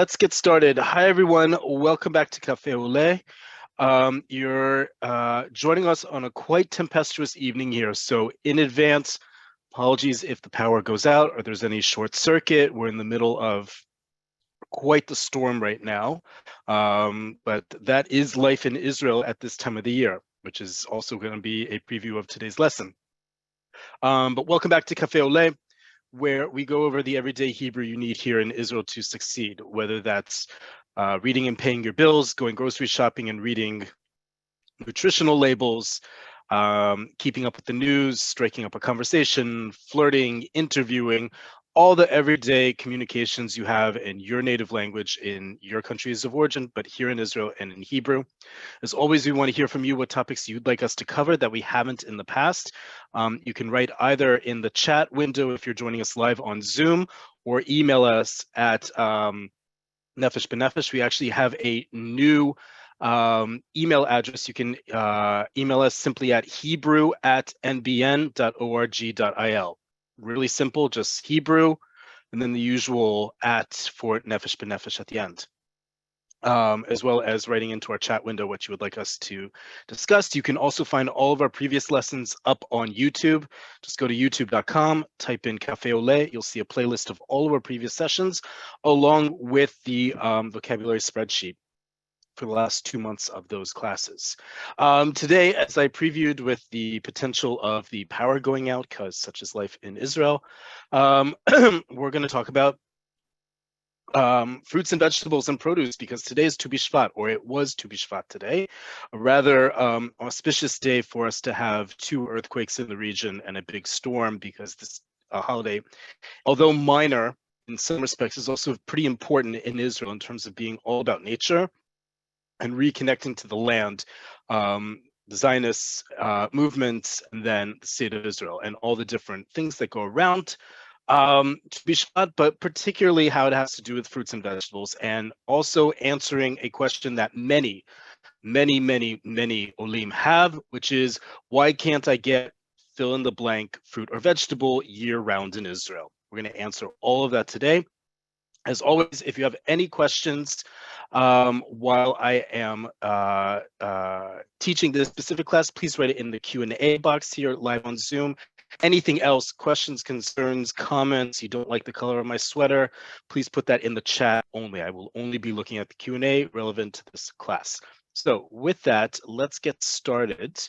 Let's get started. Hi, everyone. Welcome back to Cafe Oleh. You're joining us on a quite tempestuous evening here. So in advance, apologies if the power goes out or there's any short circuit. We're in the middle of quite the storm right now. But that is life in Israel at this time of the year, which is also going to be a preview of today's lesson. But welcome back to Cafe Oleh, where we go over the everyday Hebrew you need here in Israel to succeed, whether that's reading and paying your bills, going grocery shopping and reading nutritional labels, keeping up with the news, striking up a conversation, flirting, interviewing, all the everyday communications you have in your native language in your countries of origin, but here in Israel and in Hebrew. As always, we want to hear from you what topics you'd like us to cover that we haven't in the past. You can write either in the chat window if you're joining us live on Zoom, or email us at Nefesh B'Nefesh. We actually have a new email address. You can email us simply at hebrew@nbn.org.il. Really simple, just Hebrew, and then the usual at for Nefesh B'Nefesh at the end. As well as writing into our chat window what you would like us to discuss. You can also find all of our previous lessons up on YouTube. Just go to youtube.com, type in Cafe Oleh. You'll see a playlist of all of our previous sessions, along with the vocabulary spreadsheet for the last 2 months of those classes. Today, as I previewed with the potential of the power going out, because such is life in Israel, we're going to talk about fruits and vegetables and produce, because today is Tu Bishvat, or it was Tu Bishvat today, a rather auspicious day for us to have 2 earthquakes in the region and a big storm, because this holiday, although minor in some respects, is also pretty important in Israel in terms of being all about nature and reconnecting to the land. The Zionist movements, and then the state of Israel, and all the different things that go around to Bishvat, but particularly how it has to do with fruits and vegetables, and also answering a question that many Olim have, which is, why can't I get fill in the blank fruit or vegetable year round in Israel? We're going to answer all of that today. As always, if you have any questions while I am teaching this specific class, please write it in the Q&A box here live on Zoom. Anything else, questions, concerns, comments, you don't like the color of my sweater, please put that in the chat only. I will only be looking at the Q&A relevant to this class. So with that, let's get started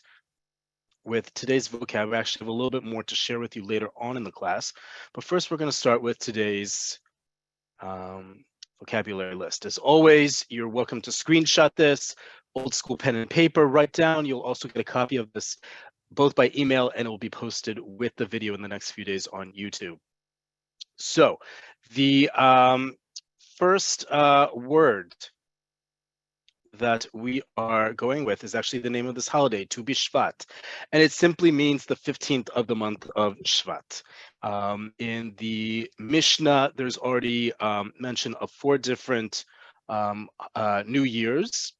with today's vocab. We actually have a little bit more to share with you later on in the class. But first, we're going to start with today's vocabulary list. As always, you're welcome to screenshot this, old school pen and paper, write down. You'll also get a copy of this both by email, and it will be posted with the video in the next few days on YouTube. So the first word that we are going with is actually the name of this holiday, Tu Bishvat, and it simply means the 15th of the month of Shvat. In the Mishnah, there's already mention of 4 different New Years.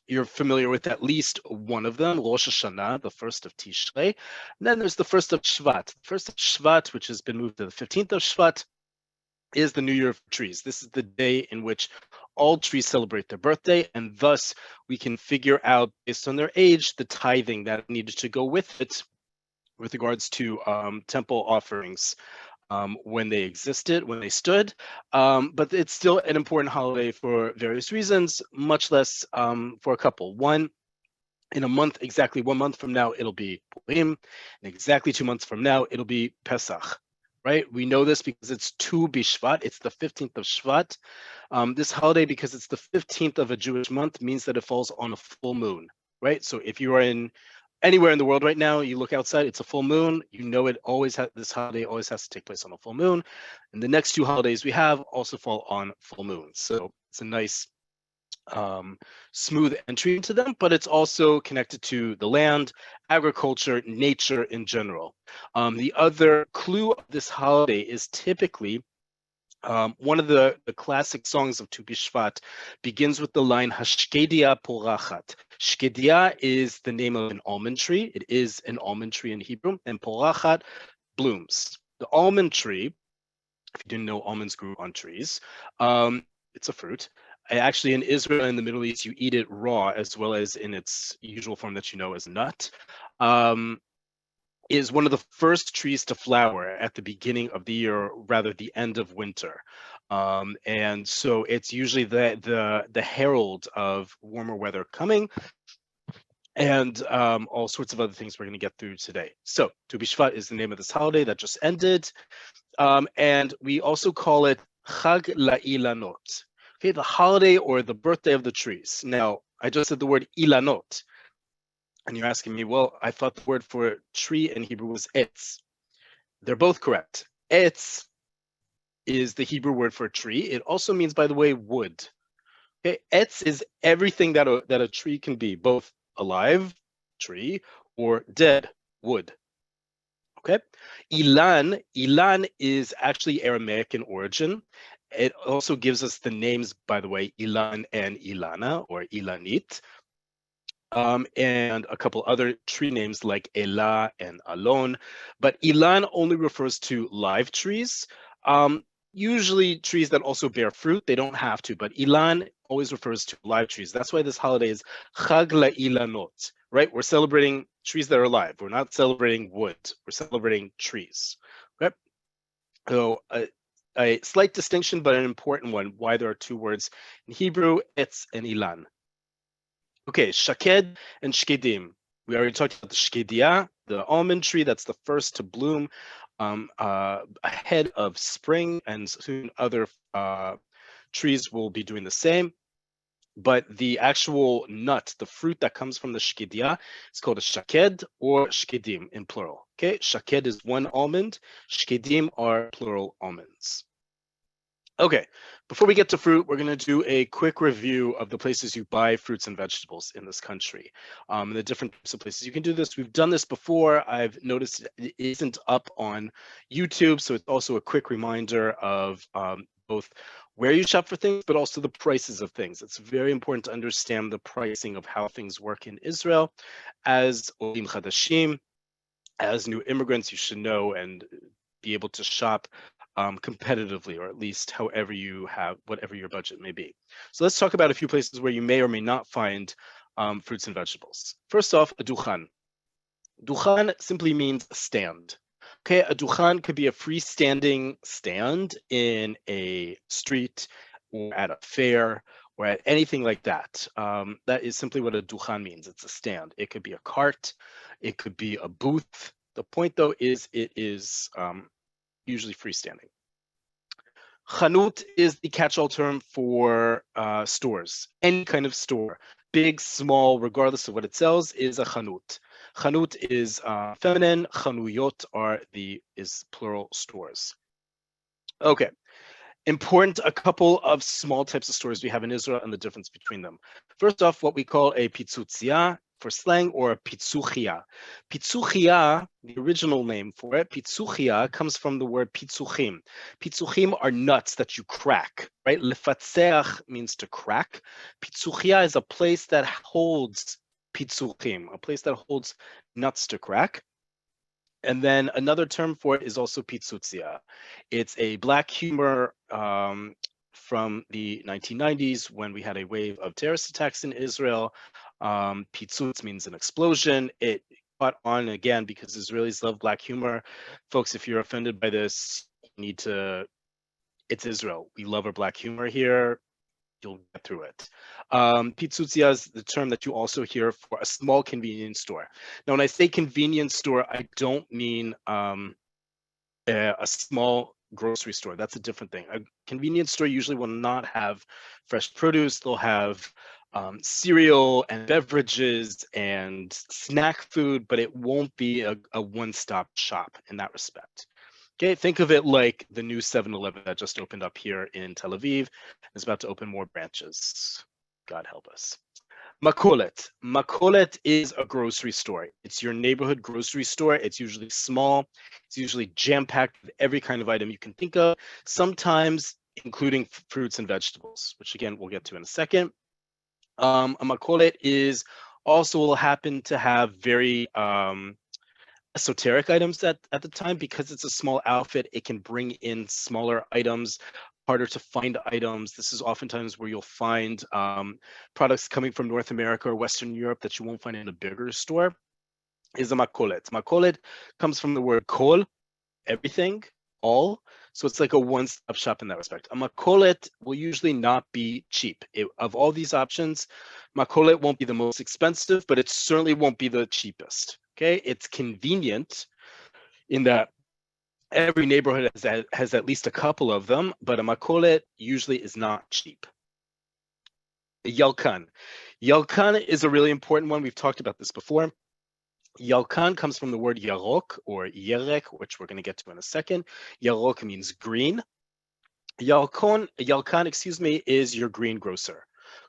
You're familiar with at least one of them, Rosh Hashanah, the 1st of Tishrei. And then there's the 1st of Shvat. The 1st of Shvat, which has been moved to the 15th of Shvat, is the New Year of Trees. This is the day in which all trees celebrate their birthday, and thus we can figure out, based on their age, the tithing that needed to go with it with regards to temple offerings when they existed, when they stood. But it's still an important holiday for various reasons, much less for a couple. One, in a month, exactly 1 month from now, it'll be Purim, and exactly 2 months from now, it'll be Pesach. Right? We know this because it's Tu Bishvat. It's the 15th of Shvat. This holiday, because it's the 15th of a Jewish month, means that it falls on a full moon. Right? So if you are in anywhere in the world right now, you look outside, it's a full moon. You know it always has, this holiday always has to take place on a full moon. And the next 2 holidays we have also fall on full moons. So it's a nice smooth entry into them, but it's also connected to the land, agriculture, nature in general. The other clue of this holiday is typically one of the classic songs of Tu Bishvat begins with the line Hashkedia Porachat. Shkedia is the name of an almond tree. It is an almond tree in Hebrew, and Porachat blooms. The almond tree, if you didn't know, almonds grew on trees, it's a fruit. Actually, in Israel and the Middle East, you eat it raw as well as in its usual form that you know as nut. Is one of the first trees to flower at the beginning of the year, or rather the end of winter. And so it's usually the herald of warmer weather coming, and all sorts of other things we're going to get through today. So Tu Bishvat is the name of this holiday that just ended. And we also call it Chag LaIlanot. Okay, the holiday or the birthday of the trees. Now, I just said the word ilanot. And you're asking me, well, I thought the word for tree in Hebrew was etz. They're both correct. Etz is the Hebrew word for tree. It also means, by the way, wood. Okay, etz is everything that a tree can be, both alive, tree, or dead, wood. Okay, Ilan is actually Aramaic in origin. It also gives us the names, by the way, Ilan and Ilana, or Ilanit. And a couple other tree names like Elah and Alon. But Ilan only refers to live trees. Usually trees that also bear fruit, they don't have to, but Ilan always refers to live trees. That's why this holiday is Chag LaIlanot, right? We're celebrating trees that are alive. We're not celebrating wood. We're celebrating trees, okay? So a slight distinction, but an important one, why there are two words in Hebrew, Etz and Ilan. Okay, Shaked and Shkedim. We already talked about the Shkedia, the almond tree that's the first to bloom ahead of spring, and soon other trees will be doing the same. But the actual nut, the fruit that comes from the Shkedia, is called a Shaked or Shkedim in plural. Okay, Shaked is one almond, Shkedim are plural almonds. Okay, before we get to fruit, we're going to do a quick review of the places you buy fruits and vegetables in this country, and the different types of places you can do this. We've done this before. I've noticed it isn't up on YouTube, so it's also a quick reminder of both where you shop for things, but also the prices of things. It's very important to understand the pricing of how things work in Israel. As Olim Chadashim, as new immigrants, you should know and be able to shop competitively, or at least however you have, whatever your budget may be. So let's talk about a few places where you may or may not find fruits and vegetables. First off, a duchan. Duchan simply means a stand. Okay, a duchan could be a freestanding stand in a street or at a fair or at anything like that. That is simply what a duchan means. It's a stand. It could be a cart. It could be a booth. The point, though, is it is usually freestanding. Chanut is the catch-all term for stores. Any kind of store, big, small, regardless of what it sells, is a chanut. Chanut is feminine. Chanuyot is plural stores. Okay. Important, a couple of small types of stores we have in Israel and the difference between them. First off, what we call a pitzutzia for slang, or a pitzuchia. Pitzuchia, the original name for it, pitzuchia, comes from the word pitzuchim. Pitzuchim are nuts that you crack, right? Lefatzeach means to crack. Pitzuchia is a place that holds pitzuchim, a place that holds nuts to crack. And then another term for it is also pitzutzia. It's a black humor from the 1990s when we had a wave of terrorist attacks in Israel. Pitzutz means an explosion. It caught on again because Israelis love black humor. Folks, if you're offended by this, you need to, it's Israel. We love our black humor here. You'll get through it. Pitzutzia is the term that you also hear for a small convenience store. Now, when I say convenience store, I don't mean a small grocery store. That's a different thing. A convenience store usually will not have fresh produce. They'll have cereal and beverages and snack food, but it won't be a one-stop shop in that respect. Okay, think of it like the new 7-Eleven that just opened up here in Tel Aviv. It's about to open more branches. God help us. Makolet. Makolet is a grocery store. It's your neighborhood grocery store. It's usually small. It's usually jam-packed with every kind of item you can think of, sometimes including fruits and vegetables, which again, we'll get to in a second. A makolet is also will happen to have very esoteric items at the time. Because it's a small outfit, it can bring in smaller items harder to find items. This is oftentimes where you'll find products coming from North America or Western Europe that you won't find in a bigger store, is a makolet. Makolet comes from the word kol, everything, all. So it's like a one-stop shop in that respect. A makolet will usually not be cheap. Of all these options, makolet won't be the most expensive, but it certainly won't be the cheapest. Okay, it's convenient in that every neighborhood has at least a couple of them, but a makolet usually is not cheap. Yalkan. Yalkan is a really important one. We've talked about this before. Yalkan comes from the word yarok or yerek, which we're going to get to in a second. Yarok means green. Yalkan, excuse me, is your greengrocer.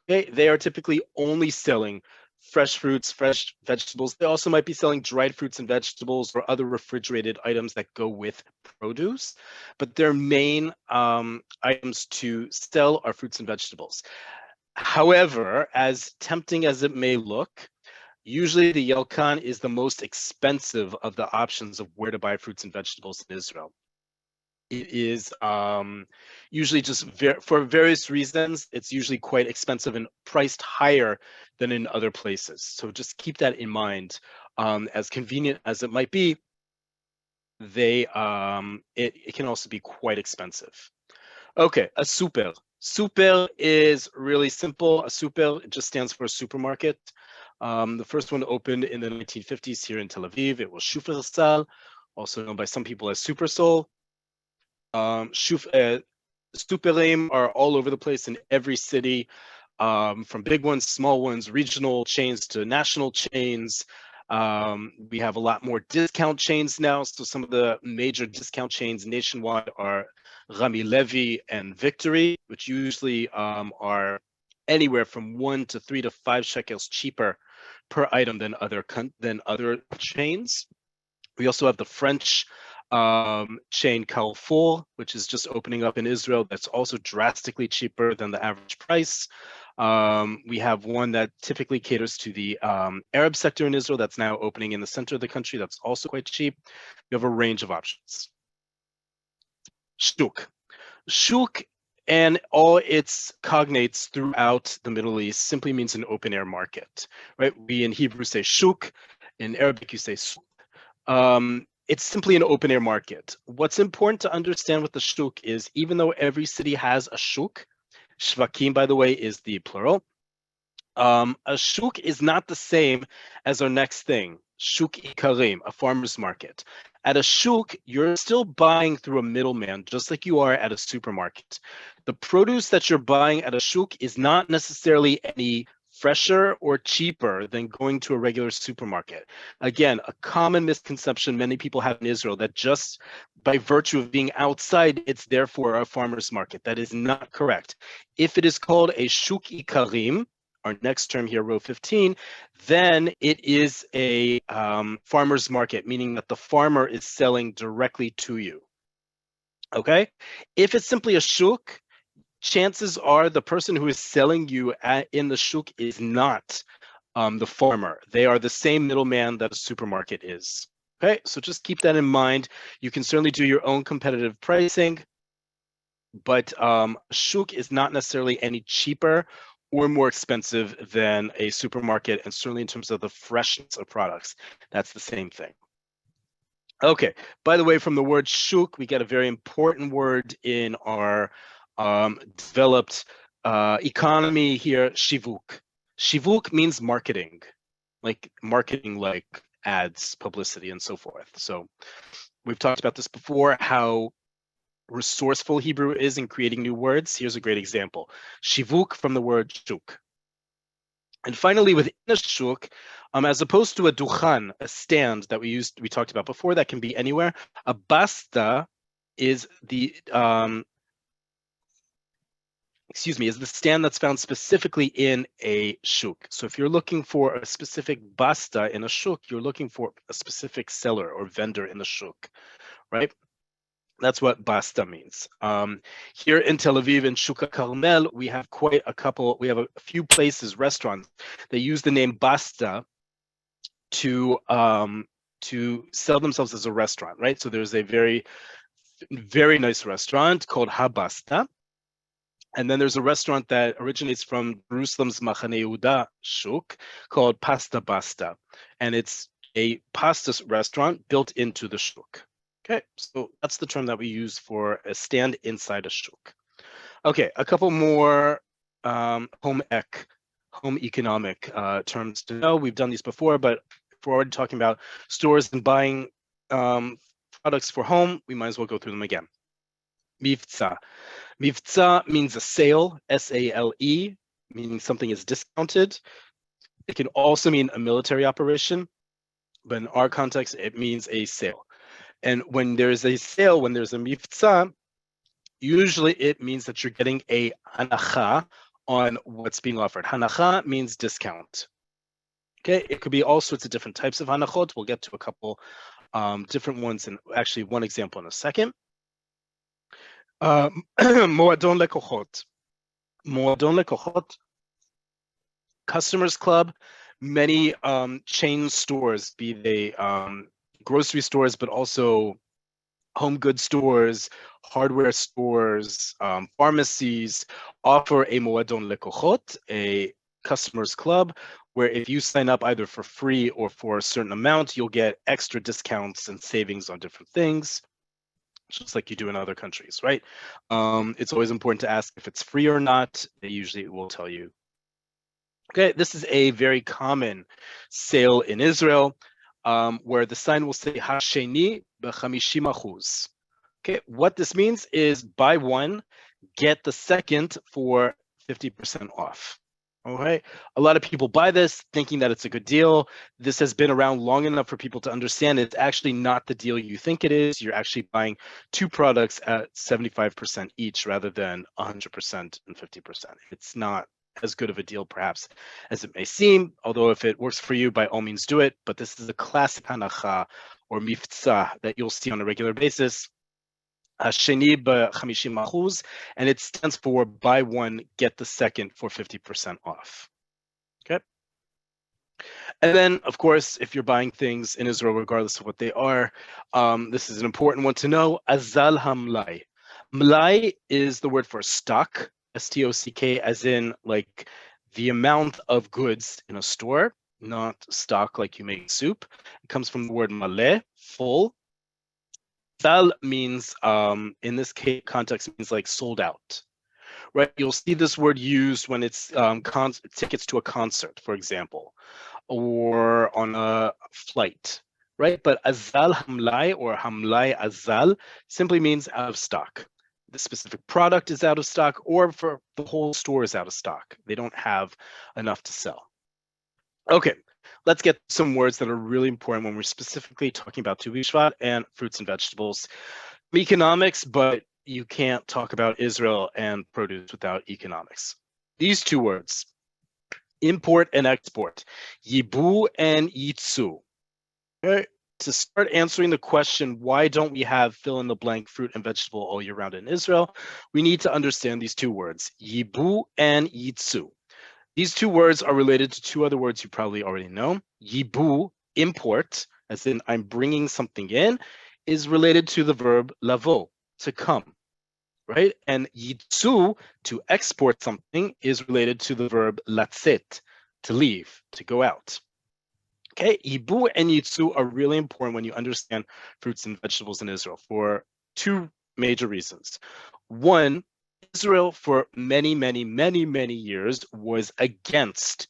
Okay, they are typically only selling fresh fruits, fresh vegetables. They also might be selling dried fruits and vegetables or other refrigerated items that go with produce, but their main items to sell are fruits and vegetables. However, as tempting as it may look, usually the Yelkan is the most expensive of the options of where to buy fruits and vegetables in Israel. It is usually just for various reasons, it's usually quite expensive and priced higher than in other places. So just keep that in mind. As convenient as it might be, it can also be quite expensive. Okay, a super. Super is really simple. A super just stands for a supermarket. The first one opened in the 1950s here in Tel Aviv. It was Shufersal, also known by some people as Supersol. Superim are all over the place in every city, from big ones, small ones, regional chains to national chains. We have a lot more discount chains now. So some of the major discount chains nationwide are Rami Levi and Victory, which usually are anywhere from 1 to 3 to 5 shekels cheaper per item than other chains. We also have the French chain Carrefour, which is just opening up in Israel. That's also drastically cheaper than the average price. We have one that typically caters to the Arab sector in Israel that's now opening in the center of the country. That's also quite cheap. You have a range of options. Shuk. Shuk and all its cognates throughout the Middle East simply means an open air market, right? We in Hebrew say shuk, in Arabic you say souk. It's simply an open air market. What's important to understand with the shuk is even though every city has a shuk, shvakim, by the way, is the plural. A shuk is not the same as our next thing, shuk ikarim, a farmer's market. At a shuk, you're still buying through a middleman, just like you are at a supermarket. The produce that you're buying at a shuk is not necessarily any fresher or cheaper than going to a regular supermarket. Again, a common misconception many people have in Israel that just by virtue of being outside, it's therefore a farmer's market. That is not correct. If it is called a shuk ikarim, our next term here, row 15, then it is a farmer's market, meaning that the farmer is selling directly to you. Okay? If it's simply a shuk, chances are the person who is selling you in the shuk is not the farmer. They are the same middleman that a supermarket is. Okay, so just keep that in mind. You can certainly do your own competitive pricing, but shuk is not necessarily any cheaper or more expensive than a supermarket, and certainly in terms of the freshness of products, that's the same thing. Okay, by the way, from the word shuk, we get a very important word in our developed economy here, shivuk. Shivuk means marketing, like ads, publicity, and so forth. So we've talked about this before, how resourceful Hebrew is in creating new words. Here's a great example. Shivuk from the word shuk. And finally, within a shuk, as opposed to a duchan, a stand that we talked about before, that can be anywhere, a basta is the is the stand that's found specifically in a shuk. So if you're looking for a specific basta in a shuk, you're looking for a specific seller or vendor in the shuk, right? That's what basta means. Here in Tel Aviv, in Shuk Carmel, we have we have a few places, restaurants, that use the name basta to sell themselves as a restaurant, right? So there's a very, very nice restaurant called Habasta. And then there's a restaurant that originates from Jerusalem's Machane Yehuda Shuk called Pasta Basta. And it's a pasta restaurant built into the shuk. Okay, so that's the term that we use for a stand inside a shuk. Okay, a couple more home economic terms to know. We've done these before, but if we're already talking about stores and buying products for home, we might as well go through them again. Mivtza. Mivtza means a sale, S-A-L-E, meaning something is discounted. It can also mean a military operation, but in our context, it means a sale. And when there's a sale, when there's a mivtza, usually it means that you're getting a hanacha on what's being offered. Hanacha means discount. Okay, it could be all sorts of different types of hanachot. We'll get to a couple different ones, and actually one example in a second. Moadon lekochot. Moadon lekochot, customers club, many chain stores, be they grocery stores, but also home goods stores, hardware stores, pharmacies offer a Moadon lekochot, a customers club, where if you sign up either for free or for a certain amount, you'll get extra discounts and savings on different things, just like you do in other countries, right? It's always important to ask if it's free or not. They usually will tell you. Okay, this is a very common sale in Israel, where the sign will say Hasheni b'50%. Okay, what this means is buy one, get the second for 50% off. Okay, a lot of people buy this thinking that it's a good deal. This has been around long enough for people to understand it's actually not the deal you think it is. You're actually buying two products at 75% each rather than 100% and 50%. It's not as good of a deal perhaps as it may seem, although if it works for you, by all means do it. But this is a classic hanacha or miftzah that you'll see on a regular basis. Sheni b'50%, and it stands for buy one, get the second for 50% off. Okay. And then, of course, if you're buying things in Israel, regardless of what they are, this is an important one to know. Azal hamlai. Mlai is the word for stock, S-T-O-C-K, as in like the amount of goods in a store, not stock like you make soup. It comes from the word maleh, full. Zal means, in this context, means like sold out, right? You'll see this word used when it's tickets to a concert, for example, or on a flight, right? But azal hamlai or hamlai azal simply means out of stock. The specific product is out of stock, or for the whole store is out of stock. They don't have enough to sell. Okay, let's get some words that are really important when we're specifically talking about Tu Bishvat and fruits and vegetables. Economics, but you can't talk about Israel and produce without economics. These two words, import and export, yibu and yitzu. Okay. To start answering the question, why don't we have fill in the blank fruit and vegetable all year round in Israel? We need to understand these two words, yibu and yitzu. These two words are related to two other words you probably already know. Yibu, import, as in I'm bringing something in, is related to the verb lavo, to come, right? And yitzu, to export something, is related to the verb latzet, to leave, to go out. Okay, yibu and yitzu are really important when you understand fruits and vegetables in Israel for two major reasons. One, Israel for many years was against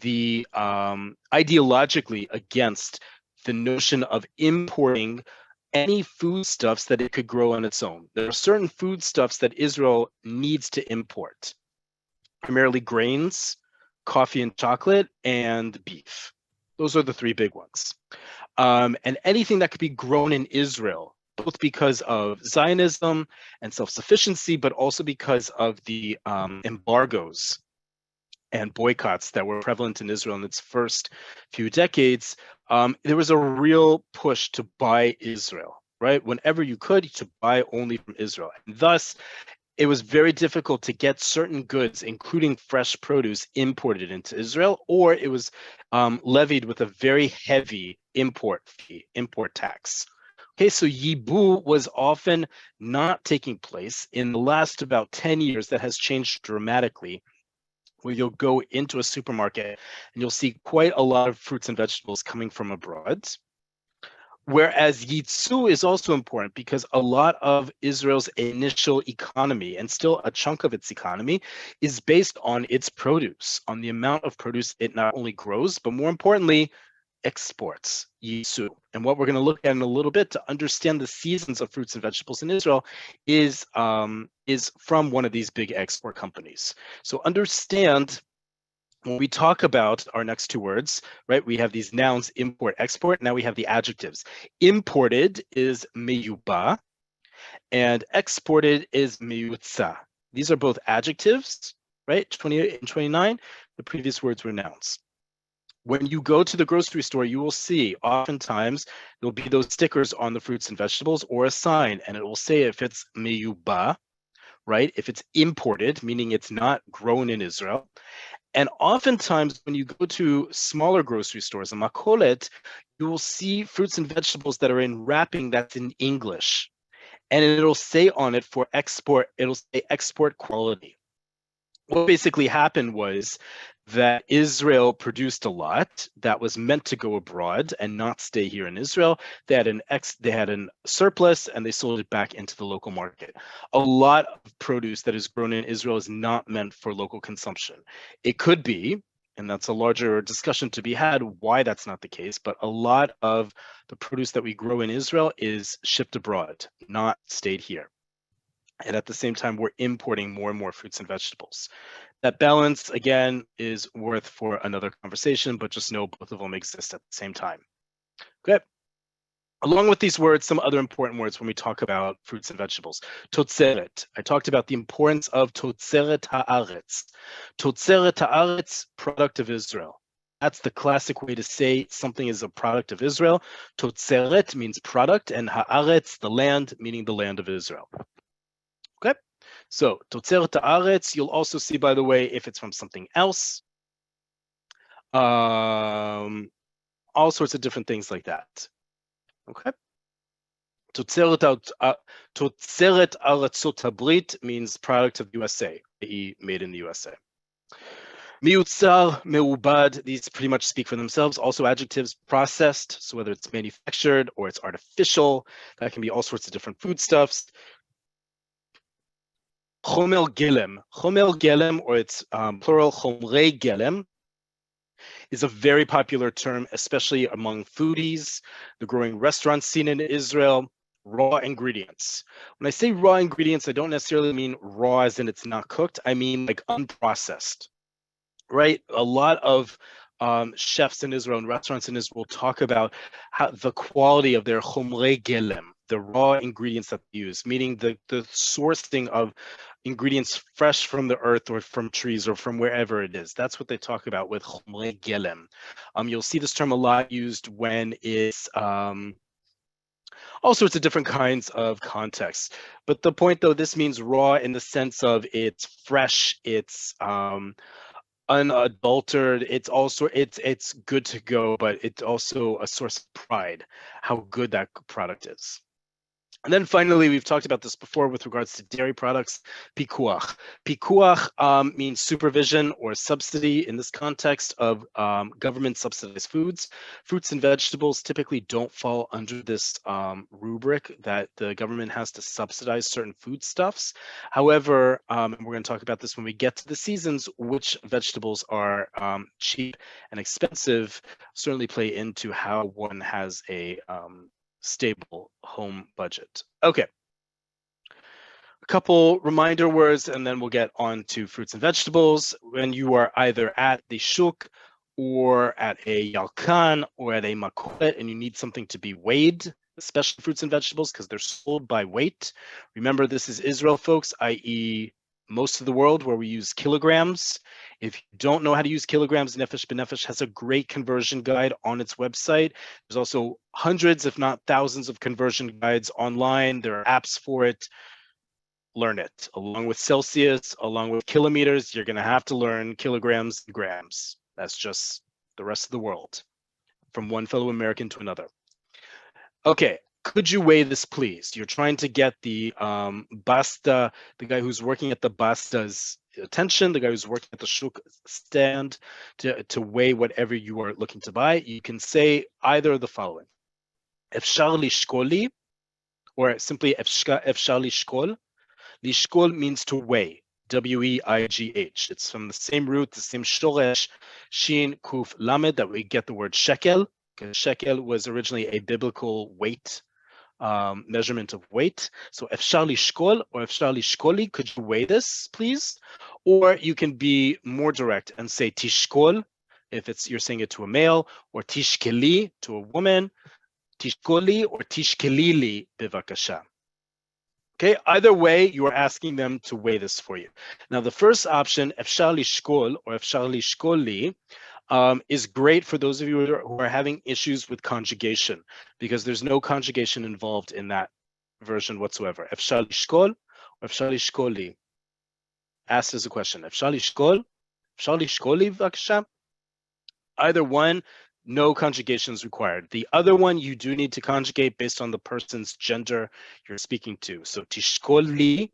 the ideologically against the notion of importing any foodstuffs that it could grow on its own. There are certain foodstuffs that Israel needs to import, primarily grains, coffee and chocolate, and beef. Those are the three big ones. And anything that could be grown in Israel, both because of Zionism and self-sufficiency, but also because of the embargoes and boycotts that were prevalent in Israel in its first few decades, there was a real push to buy Israel, right? Whenever you could, to buy only from Israel. And thus, it was very difficult to get certain goods, including fresh produce, imported into Israel, or it was levied with a very heavy import fee, import tax. Okay, so Yibu was often not taking place. In the last about 10 years, that has changed dramatically, where you'll go into a supermarket and you'll see quite a lot of fruits and vegetables coming from abroad. Whereas Yitzu is also important because a lot of Israel's initial economy, and still a chunk of its economy, is based on its produce, on the amount of produce it not only grows, but more importantly, exports, Yitzu. And what we're going to look at in a little bit to understand the seasons of fruits and vegetables in Israel is from one of these big export companies. So understand, when we talk about our next two words, right, we have these nouns, import, export. Now we have the adjectives. Imported is meyuba, and exported is meyutza. These are both adjectives, right? 28 and 29. The previous words were nouns. When you go to the grocery store, you will see oftentimes there'll be those stickers on the fruits and vegetables or a sign, and it will say if it's meyuba, right? If it's imported, meaning it's not grown in Israel. And oftentimes when you go to smaller grocery stores, a makolet, you will see fruits and vegetables that are in wrapping that's in English. And it'll say on it for export, it'll say export quality. What basically happened was that Israel produced a lot that was meant to go abroad and not stay here in Israel. They had an surplus and they sold it back into the local market. A lot of produce that is grown in Israel is not meant for local consumption. It could be, and that's a larger discussion to be had, why that's not the case, but a lot of the produce that we grow in Israel is shipped abroad, not stayed here. And at the same time, we're importing more and more fruits and vegetables. That balance, again, is worth for another conversation, but just know both of them exist at the same time. Okay. Along with these words, some other important words when we talk about fruits and vegetables. Totzeret. I talked about the importance of totzeret haaretz. Totzeret haaretz, product of Israel. That's the classic way to say something is a product of Israel. Totzeret means product, and haaretz, the land, meaning the land of Israel. Okay, so totzeret haaretz, you'll also see, by the way, if it's from something else, all sorts of different things like that. Okay. Totzeret Aratzot Habrit means product of the USA, i.e. made in the USA. Miutzar, meubad, these pretty much speak for themselves. Also adjectives, processed, so whether it's manufactured or it's artificial, that can be all sorts of different foodstuffs. Chomer gelem, or its plural, chomrei gelem, is a very popular term, especially among foodies, the growing restaurant scene in Israel. Raw ingredients. When I say raw ingredients, I don't necessarily mean raw as in it's not cooked. I mean like unprocessed, right? A lot of chefs in Israel and restaurants in Israel talk about how the quality of their chomrei gelem, the raw ingredients that they use, meaning the sourcing of ingredients fresh from the earth or from trees or from wherever it is. That's what they talk about with chomrei gelem. You'll see this term a lot used when it's all sorts of different kinds of contexts. But the point, though, this means raw in the sense of it's fresh, it's unadulterated, it's also it's good to go, but it's also a source of pride how good that product is. And then finally, we've talked about this before with regards to dairy products, pikuach. Pikuach means supervision or subsidy in this context of government subsidized foods. Fruits and vegetables typically don't fall under this rubric that the government has to subsidize certain foodstuffs. However, and we're going to talk about this when we get to the seasons, which vegetables are cheap and expensive certainly play into how one has a stable home budget. Okay. A couple reminder words, and then we'll get on to fruits and vegetables. When you are either at the shuk or at a yalkan or at a makolet and you need something to be weighed, especially fruits and vegetables, because they're sold by weight. Remember, this is Israel, folks, i.e. most of the world where we use kilograms. If you don't know how to use kilograms, Nefesh B'Nefesh has a great conversion guide on its website. There's also hundreds, if not thousands, of conversion guides online. There are apps for it. Learn it. Along with Celsius, along with kilometers, you're going to have to learn kilograms and grams. That's just the rest of the world, from one fellow American to another. Okay, could you weigh this, please? You're trying to get the basta, the guy who's working at the basta's attention, the guy who's working at the shuk stand, to weigh whatever you are looking to buy. You can say either of the following. Efshar lishkoli, or simply efshar lishkol. Lishkol means to weigh. W-E-I-G-H. It's from the same root, the same shoresh, shin, kuf, lamed, that we get the word shekel. Because shekel was originally a biblical weight, measurement of weight. So efshar lishkol or efshar lishkoli, could you weigh this, please? Or you can be more direct and say tishkol, if you're saying it to a male, or tishkeli to a woman, tishkoli or tishkelili bivakasha. Okay, either way, you are asking them to weigh this for you. Now, the first option, efshar lishkol or efshar lishkoli, is great for those of you who are having issues with conjugation, because there's no conjugation involved in that version whatsoever. Efshar lishkol or efshar lishkoli? Asked as a question. Efshar lishkol, efshar lishkoli b'vakasha? Either one, no conjugation is required. The other one, you do need to conjugate based on the person's gender you're speaking to. So tishkoli,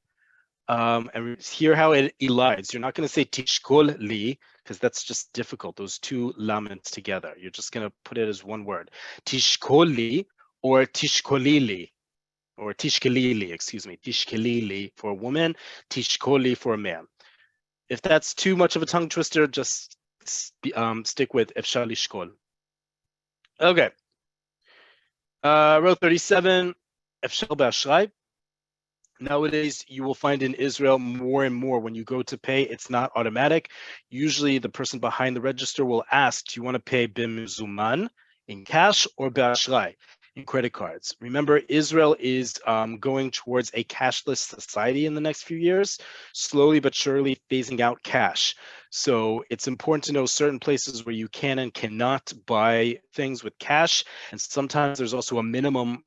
and hear how it elides. You're not going to say tishkoli, because that's just difficult, those two laments together. You're just going to put it as one word. Tishkoli or tishkolili, or tishkelili, excuse me. Tishkelili for a woman, tishkoli for a man. If that's too much of a tongue twister, just stick with efshar lishkol. Okay. Row 37, efshar b'ashrai. Nowadays, you will find in Israel more and more when you go to pay, it's not automatic. Usually the person behind the register will ask, do you want to pay b'mzuman, in cash, or b'ashrai, in credit cards? Remember, Israel is going towards a cashless society in the next few years, slowly but surely phasing out cash. So it's important to know certain places where you can and cannot buy things with cash. And sometimes there's also a minimum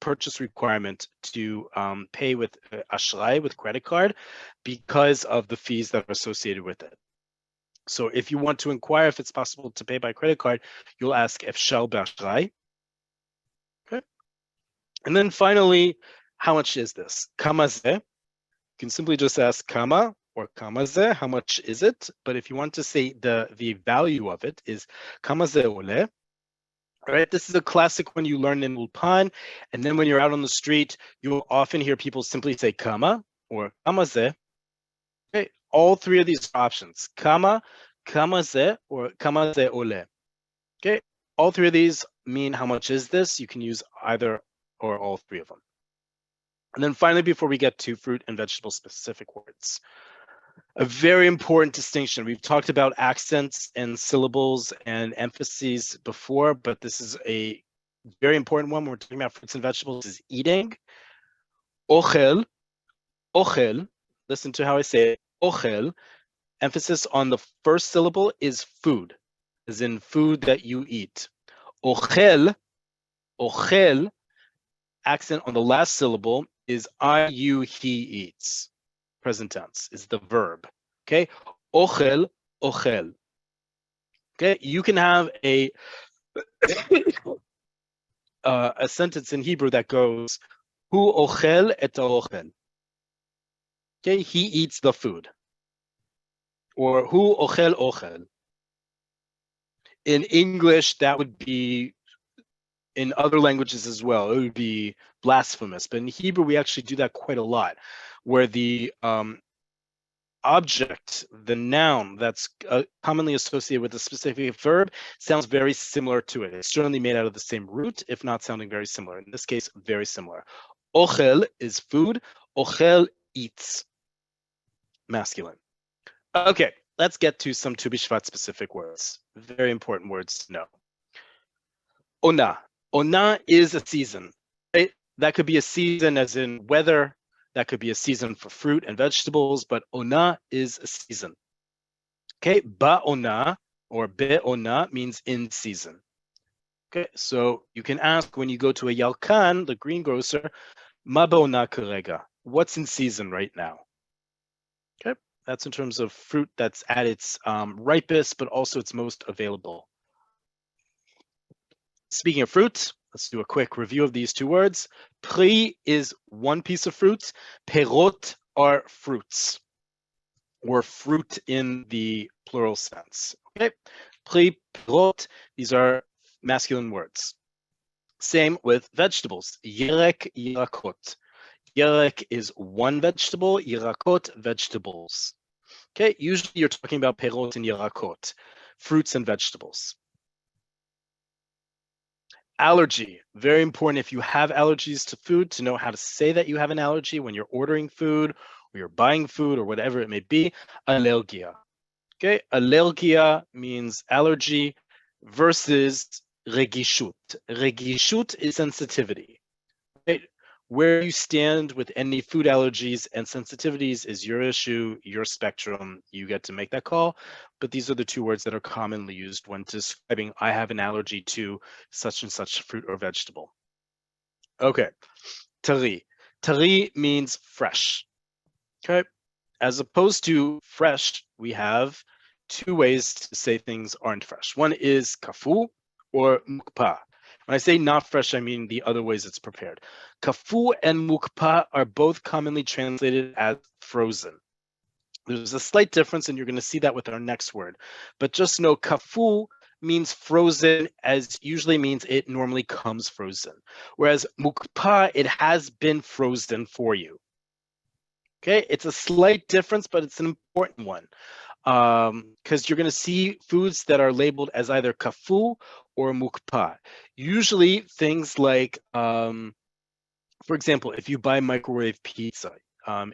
purchase requirement to pay with ashrai, with credit card, because of the fees that are associated with it. So if you want to inquire if it's possible to pay by credit card, you'll ask efshar b'ashrai. Okay. And then finally, how much is this? Kama zeh. You can simply just ask kama or kama zeh, how much is it? But if you want to say the value of it, is kama zeh oleh. All right, this is a classic one you learn in Ulpan, and then when you're out on the street, you'll often hear people simply say kama or kama zeh. Okay, all three of these options, kama, kama zeh, or kama zeh oleh. Okay, all three of these mean how much is this? You can use either or all three of them. And then finally, before we get to fruit and vegetable specific words, a very important distinction. We've talked about accents and syllables and emphases before, but this is a very important one when we're talking about fruits and vegetables, is eating. Ochel, ochel, listen to how I say it, ochel, emphasis on the first syllable is food, as in food that you eat. Ochel, ochel, accent on the last syllable is I, you, he eats. Present tense is the verb. Okay, ochel, ochel. Okay, you can have a sentence in Hebrew that goes, hu ochel et ochel. Okay, he eats the food. Or hu ochel ochel. In English, that would be, in other languages as well, it would be blasphemous. But in Hebrew, we actually do that quite a lot, where the object, the noun that's commonly associated with a specific verb, sounds very similar to it. It's certainly made out of the same root, if not sounding very similar. In this case, very similar. Ochel is food. Ochel eats. Masculine. Okay, let's get to some Tu Bishvat specific words. Very important words to know. Ona. Ona is a season. Right? That could be a season as in weather. That could be a season for fruit and vegetables, but ona is a season. Okay, ba'ona or be'ona means in season. Okay, so you can ask when you go to a yalkan, the greengrocer, ma ba'ona karega, what's in season right now? Okay, that's in terms of fruit that's at its ripest, but also its most available. Speaking of fruit, Let's do a quick review of these two words. Pri is one piece of fruit. Perot are fruits, or fruit in the plural sense. Okay, pri, perot, these are masculine words. Same with vegetables. Yerek, yerakot. Yerek is one vegetable, yerakot, vegetables. Okay, usually you're talking about perot and yerakot, fruits and vegetables. Allergy, very important if you have allergies to food to know how to say that you have an allergy when you're ordering food or you're buying food or whatever it may be. Allergia. Okay, allergia means allergy versus regishut. Regishut is sensitivity. Right? Where you stand with any food allergies and sensitivities is your issue, your spectrum. You get to make that call. But these are the two words that are commonly used when describing I have an allergy to such and such fruit or vegetable. Okay, tari. Tari means fresh. Okay, as opposed to fresh, we have two ways to say things aren't fresh. One is kafu or mukpa. When I say not fresh, I mean the other ways it's prepared. Kafu and mukpa are both commonly translated as frozen. There's a slight difference, and you're going to see that with our next word. But just know kafu means frozen, as usually means it normally comes frozen. Whereas mukpa, it has been frozen for you. Okay, it's a slight difference, but it's an important one. Because you're going to see foods that are labeled as either kafu or mukpa. Usually things like, for example, if you buy microwave pizza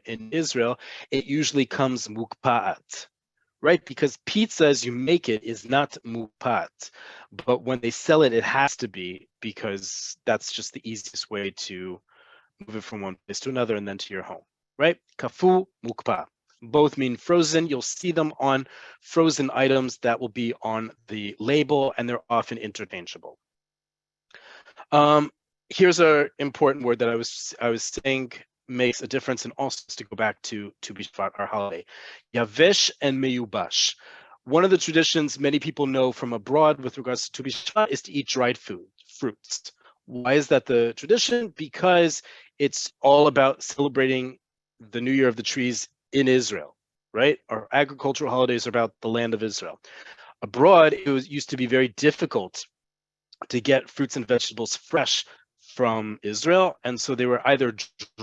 in Israel, it usually comes mukpa'at, right? Because pizza as you make it is not mukpa'at, but when they sell it, it has to be, because that's just the easiest way to move it from one place to another and then to your home, right? Kafu, mukpa. Both mean frozen. You'll see them on frozen items that will be on the label, and they're often interchangeable. Here's an important word that I was saying makes a difference, and also to go back to Bishvat, our holiday. Yavesh and meyubash. One of the traditions many people know from abroad with regards to Bishvat is to eat dried fruits. Why is that the tradition? Because it's all about celebrating the New Year of the Trees in Israel, right? Our agricultural holidays are about the land of Israel. Abroad, it used to be very difficult to get fruits and vegetables fresh from Israel, and so they were either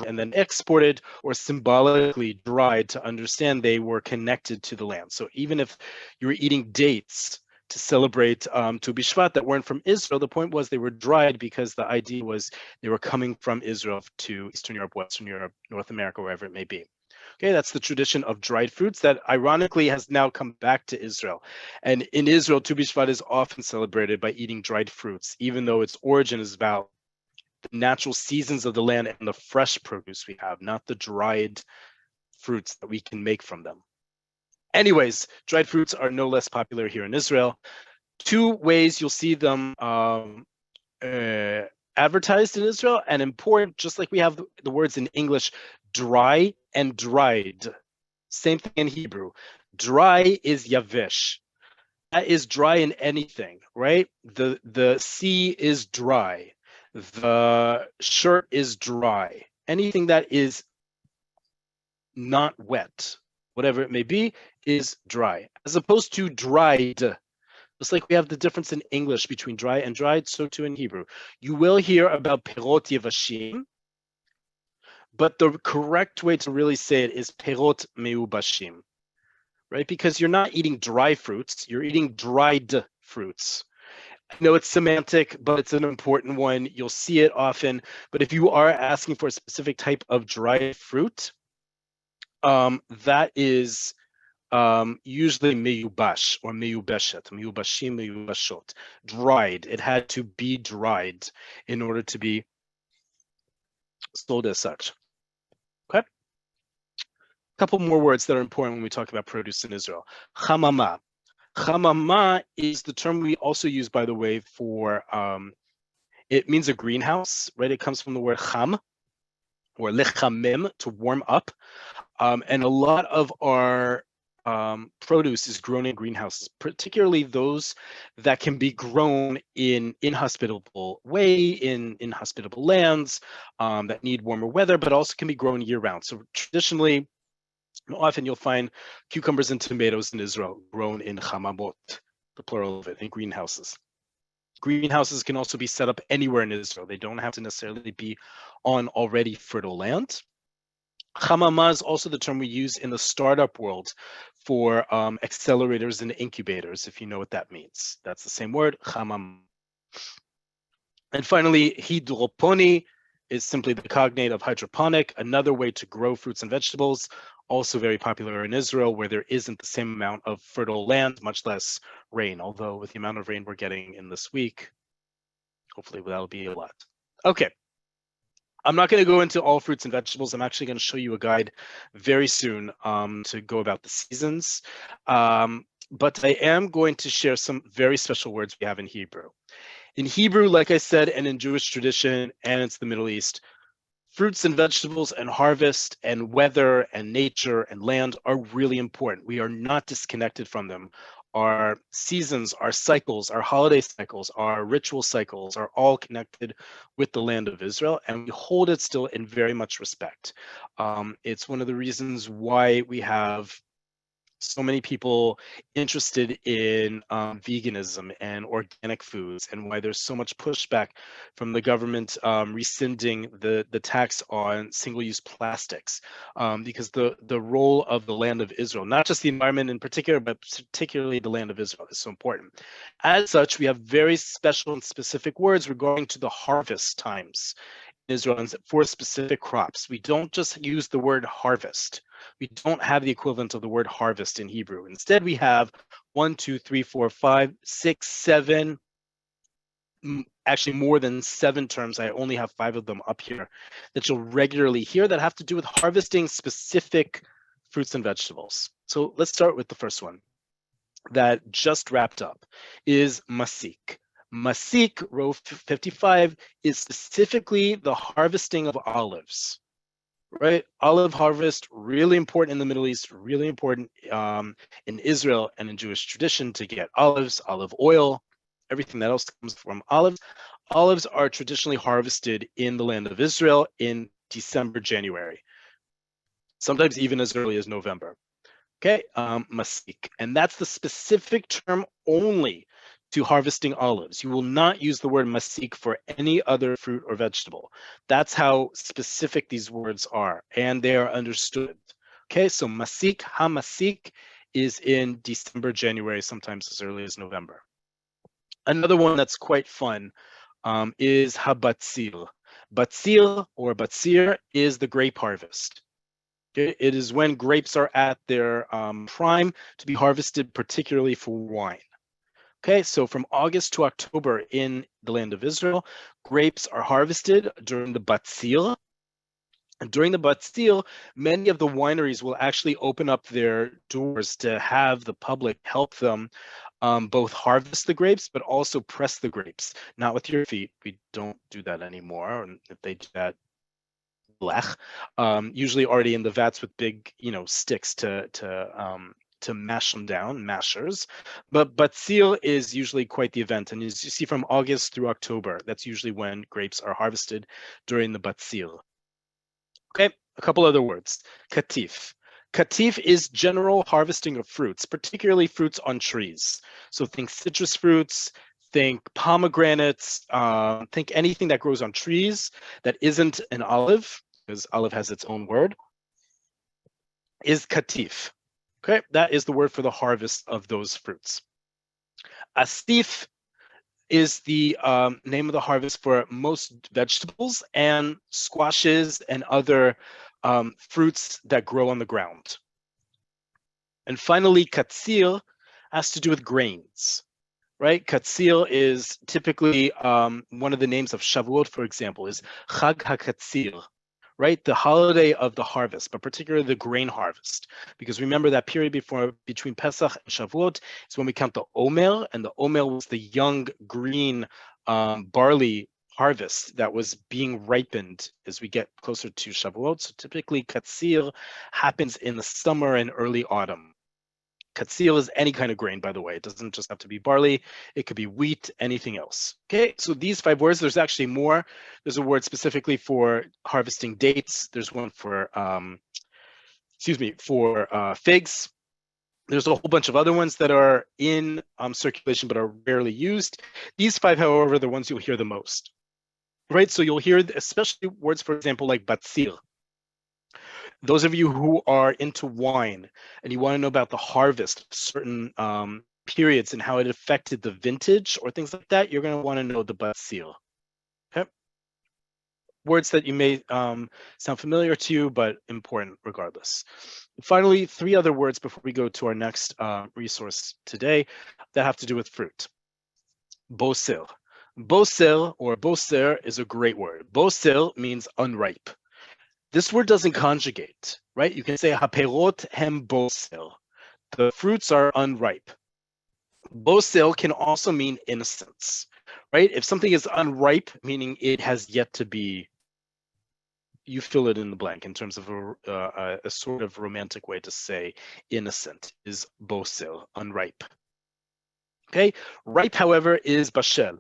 and then exported or symbolically dried to understand they were connected to the land. So even if you were eating dates to celebrate Tu Bishvat that weren't from Israel, the point was they were dried because the idea was they were coming from Israel to Eastern Europe, Western Europe, North America, wherever it may be. Okay, that's the tradition of dried fruits that ironically has now come back to Israel. And in Israel, Tu Bishvat is often celebrated by eating dried fruits, even though its origin is about the natural seasons of the land and the fresh produce we have, not the dried fruits that we can make from them. Anyways, dried fruits are no less popular here in Israel. Two ways you'll see them advertised in Israel, and important, just like we have the words in English, dry and dried. Same thing in Hebrew. Dry is yavish. That is dry in anything, right? The sea is dry. The shirt is dry. Anything that is not wet, whatever it may be, is dry, as opposed to dried. Just like we have the difference in English between dry and dried, so too in Hebrew. You will hear about perot yevashim, but the correct way to really say it is perot meubashim, right? Because you're not eating dry fruits, you're eating dried fruits. I know it's semantic, but it's an important one. You'll see it often. But if you are asking for a specific type of dried fruit, that is usually meyubash or meyubeshet, meyubashim, meyubashot, dried. It had to be dried in order to be sold as such. Okay. A couple more words that are important when we talk about produce in Israel. Chamama. Chamama is the term we also use, by the way, for, it means a greenhouse, right? It comes from the word cham, or lechamim, to warm up. And a lot of our produce is grown in greenhouses, particularly those that can be grown in inhospitable in inhospitable lands that need warmer weather, but also can be grown year round. So traditionally, often you'll find cucumbers and tomatoes in Israel grown in chamamot, the plural of it, in greenhouses. Greenhouses can also be set up anywhere in Israel. They don't have to necessarily be on already fertile land. Chamama is also the term we use in the startup world for accelerators and incubators, if you know what that means. That's the same word, chamama. And finally, hydroponic is simply the cognate of hydroponic, another way to grow fruits and vegetables, also very popular in Israel, where there isn't the same amount of fertile land, much less rain, although with the amount of rain we're getting in this week, hopefully that'll be a lot. Okay. I'm not going to go into all fruits and vegetables. I'm actually going to show you a guide very soon to go about the seasons. But I am going to share some very special words we have in Hebrew. In Hebrew, like I said, and in Jewish tradition, and it's the Middle East, fruits and vegetables and harvest and weather and nature and land are really important. We are not disconnected from them. Our seasons, our cycles, our holiday cycles, our ritual cycles are all connected with the land of Israel, and we hold it still in very much respect. It's one of the reasons why we have so many people interested in veganism and organic foods, and why there's so much pushback from the government rescinding the tax on single-use plastics, because the role of the land of Israel, not just the environment in particular, but particularly the land of Israel, is so important. As such, we have very special and specific words regarding to the harvest times in Israel for specific crops. We don't just use the word harvest. We don't have the equivalent of the word harvest in Hebrew. Instead, we have 1, 2, 3, 4, 5, 6, 7, actually more than 7 terms. I only have 5 of them up here that you'll regularly hear that have to do with harvesting specific fruits and vegetables. So let's start with the first one that just wrapped up is masik. Masik, row 55, is specifically the harvesting of olives. Right, olive harvest, really important in the Middle East, really important in Israel and in Jewish tradition to get olives, olive oil, everything that else comes from olives. Olives are traditionally harvested in the land of Israel in December, January, sometimes even as early as November. Okay, masik, and that's the specific term only to harvesting olives. You will not use the word masik for any other fruit or vegetable. That's how specific these words are, and they are understood. Okay, so masik, hamasik, is in December, January, sometimes as early as November. Another one that's quite fun is habatzil. Batzil or batzir is the grape harvest. Okay, it is when grapes are at their prime to be harvested, particularly for wine. Okay, so from August to October in the land of Israel, grapes are harvested during the Batzil. And during the Batzil, many of the wineries will actually open up their doors to have the public help them both harvest the grapes, but also press the grapes. Not with your feet. We don't do that anymore. And if they do that, blech, usually already in the vats with big, sticks to mash them down, mashers. But seal is usually quite the event. And as you see from August through October, that's usually when grapes are harvested during the batzil. Okay, a couple other words. Katif. Katif is general harvesting of fruits, particularly fruits on trees. So think citrus fruits, think pomegranates, think anything that grows on trees that isn't an olive, because olive has its own word, is katif. Okay, that is the word for the harvest of those fruits. Asif is the name of the harvest for most vegetables and squashes and other fruits that grow on the ground. And finally, katzil has to do with grains, right? Katzil is typically one of the names of Shavuot, for example, is Chag HaKatzil, right? The holiday of the harvest, but particularly the grain harvest. Because remember that period between Pesach and Shavuot is when we count the Omer, and the Omer was the young green barley harvest that was being ripened as we get closer to Shavuot. So typically Katzil happens in the summer and early autumn. Katzil is any kind of grain, by the way. It doesn't just have to be barley. It could be wheat, anything else. Okay, so these 5 words, there's actually more. There's a word specifically for harvesting dates. There's one for, figs. There's a whole bunch of other ones that are in circulation but are rarely used. These 5, however, are the ones you'll hear the most, right? So you'll hear especially words, for example, like batzir. Those of you who are into wine and you want to know about the harvest of certain periods and how it affected the vintage or things like that, you're going to want to know the batzir. Okay? Words that you may sound familiar to you, but important regardless. Finally, 3 other words before we go to our next resource today that have to do with fruit. Boser. Boser or boser is a great word. Boser means unripe. This word doesn't conjugate, right? You can say haperot hem boser. The fruits are unripe. Boser can also mean innocence, right? If something is unripe, meaning it has yet to be, you fill it in the blank in terms of a sort of romantic way to say innocent is boser, unripe. Okay, ripe, however, is bashel.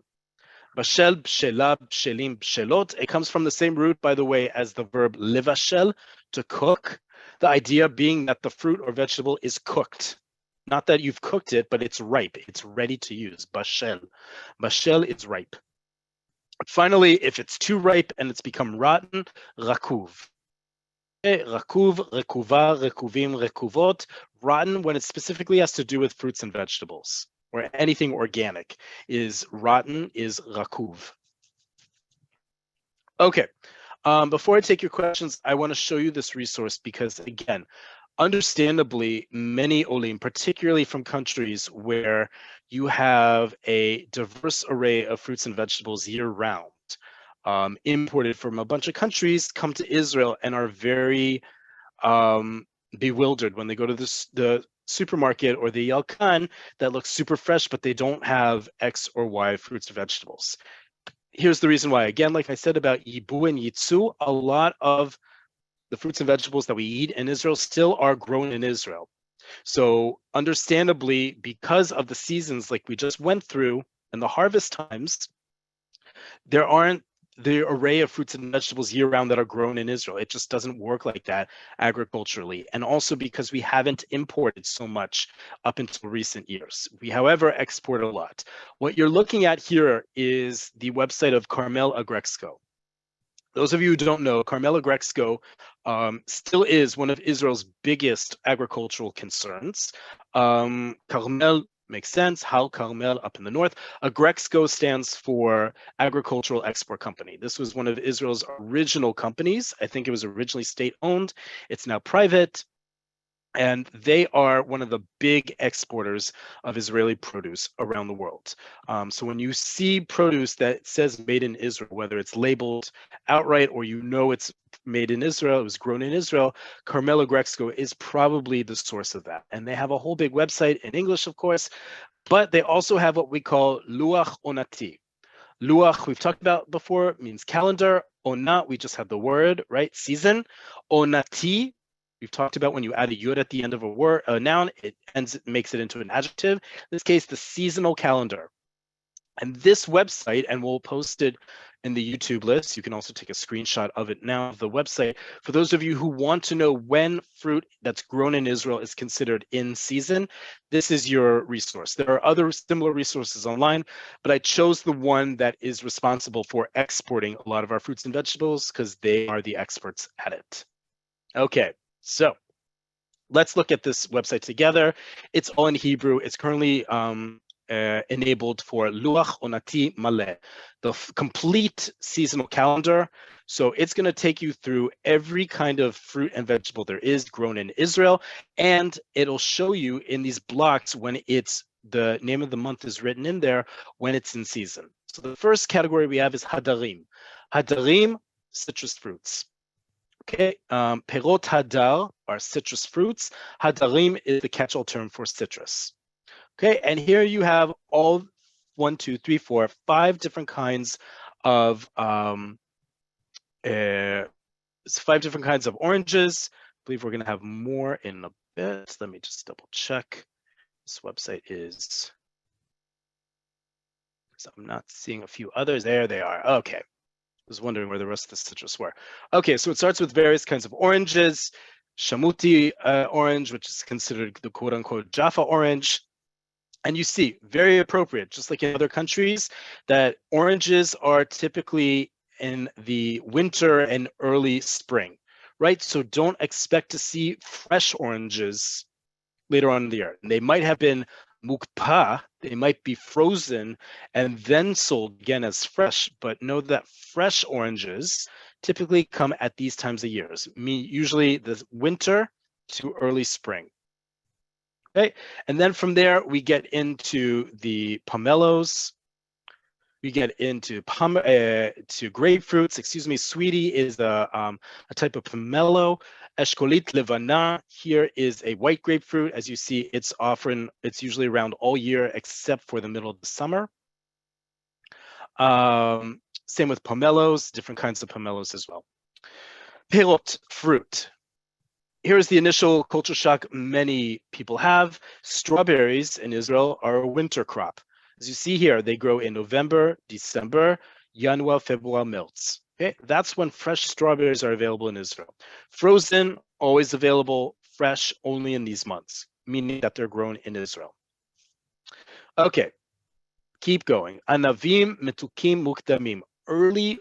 Bashel, bshela, bshelim, bshelot. It comes from the same root, by the way, as the verb livashel, to cook. The idea being that the fruit or vegetable is cooked. Not that you've cooked it, but it's ripe. It's ready to use. Bashel. Bashel is ripe. Finally, if it's too ripe and it's become rotten, rakuv. Okay, rakuv, rekuva, rekuvim, rekuvot. Rotten when it specifically has to do with fruits and vegetables, or anything organic is rotten, is rakuv. Okay, before I take your questions, I want to show you this resource because, again, understandably, many Olim, particularly from countries where you have a diverse array of fruits and vegetables year-round, imported from a bunch of countries, come to Israel and are very bewildered when they go to the supermarket or the Yalkan that looks super fresh, but they don't have X or Y fruits or vegetables. Here's the reason why. Again, like I said about Yibu and Yitzu, a lot of the fruits and vegetables that we eat in Israel still are grown in Israel. So understandably, because of the seasons like we just went through and the harvest times, there aren't the array of fruits and vegetables year-round that are grown in Israel. It just doesn't work like that agriculturally. And also because we haven't imported so much up until recent years. We, however, export a lot. What you're looking at here is the website of Carmel Agrexco. Those of you who don't know, Carmel Agrexco still is one of Israel's biggest agricultural concerns. Carmel makes sense. Hal Carmel up in the north. Agrexco stands for Agricultural Export Company. This was one of Israel's original companies. I think it was originally state-owned. It's now private. And they are one of the big exporters of Israeli produce around the world. So when you see produce that says made in Israel, whether it's labeled outright or you know it's made in Israel, it was grown in Israel, Carmel Agrexco is probably the source of that. And they have a whole big website in English, of course, but they also have what we call Luach Onati. Luach, we've talked about before, means calendar. Ona, we just have the word, right? Season. Onati, we've talked about when you add a yud at the end of a word, a noun, it makes it into an adjective. In this case, the seasonal calendar. And this website, and we'll post it in the YouTube list. You can also take a screenshot of it now of the website. For those of you who want to know when fruit that's grown in Israel is considered in season, this is your resource. There are other similar resources online, but I chose the one that is responsible for exporting a lot of our fruits and vegetables because they are the experts at it. Okay, so let's look at this website together. It's all in Hebrew. It's currently enabled for Luach Onati Maleh, the complete seasonal calendar. So it's going to take you through every kind of fruit and vegetable there is grown in Israel, and it'll show you in these blocks when it's the name of the month is written in there when it's in season. So the first category we have is Hadarim. Hadarim, citrus fruits. Okay, Perot Hadar are citrus fruits. Hadarim is the catch-all term for citrus. Okay, and here you have all 5 different kinds of 5 different kinds of oranges. I believe we're going to have more in a bit. Let me just double check. This website is, so I'm not seeing a few others. There they are. Okay. I was wondering where the rest of the citrus were. Okay, so it starts with various kinds of oranges. Shamuti orange, which is considered the quote unquote Jaffa orange. And you see, very appropriate, just like in other countries, that oranges are typically in the winter and early spring, right? So don't expect to see fresh oranges later on in the year. And they might have been mukpa, they might be frozen and then sold again as fresh, but know that fresh oranges typically come at these times of years, usually the winter to early spring. Okay, and then from there we get into the pomelos. We get into to grapefruits. Excuse me, sweetie is a type of pomelo. Eshkolit levana here is a white grapefruit. As you see, it's usually around all year except for the middle of the summer. Same with pomelos, different kinds of pomelos as well. Perot, fruit. Here's the initial culture shock many people have. Strawberries in Israel are a winter crop. As you see here, they grow in November, December, January, February, März. Okay, that's when fresh strawberries are available in Israel. Frozen, always available. Fresh, only in these months, meaning that they're grown in Israel. Okay, keep going. Anavim, metukim, mukdamim. Early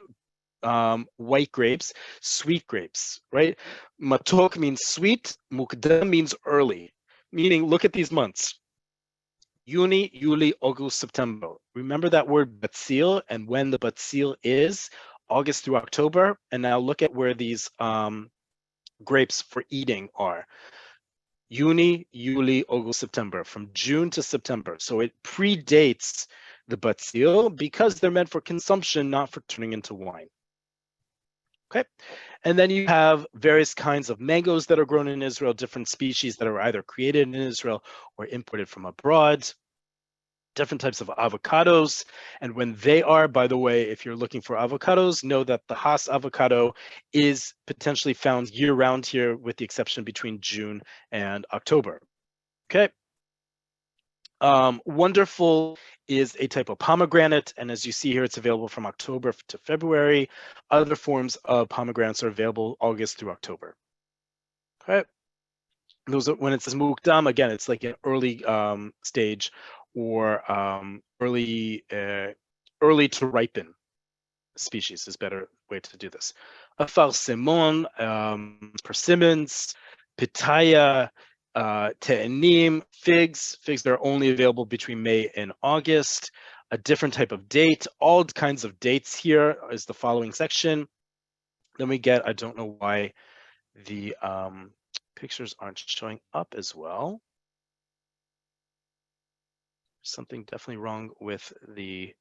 white grapes, sweet grapes, right? Matok means sweet, mukdam means early, meaning look at these months. Juni, Yuli, August, September. Remember that word batzil and when the batzil is, August through October. And now look at where these grapes for eating are. Juni, Yuli, August, September, from June to September. So it predates the batzil because they're meant for consumption, not for turning into wine. Okay, and then you have various kinds of mangoes that are grown in Israel, different species that are either created in Israel or imported from abroad, different types of avocados. And when they are, by the way, if you're looking for avocados, know that the Hass avocado is potentially found year-round here with the exception between June and October. Okay. Wonderful is a type of pomegranate, and as you see here, it's available from October to February. Other forms of pomegranates are available August through October. Okay, those are, when it says mukdam, again, it's like an early stage or early to ripen species is better way to do this. Farsimon, persimmons, pitaya, te'enim, figs that are only available between May and August, a different type of date, all kinds of dates here is the following section. Then we get, I don't know why the pictures aren't showing up as well. Something definitely wrong with the,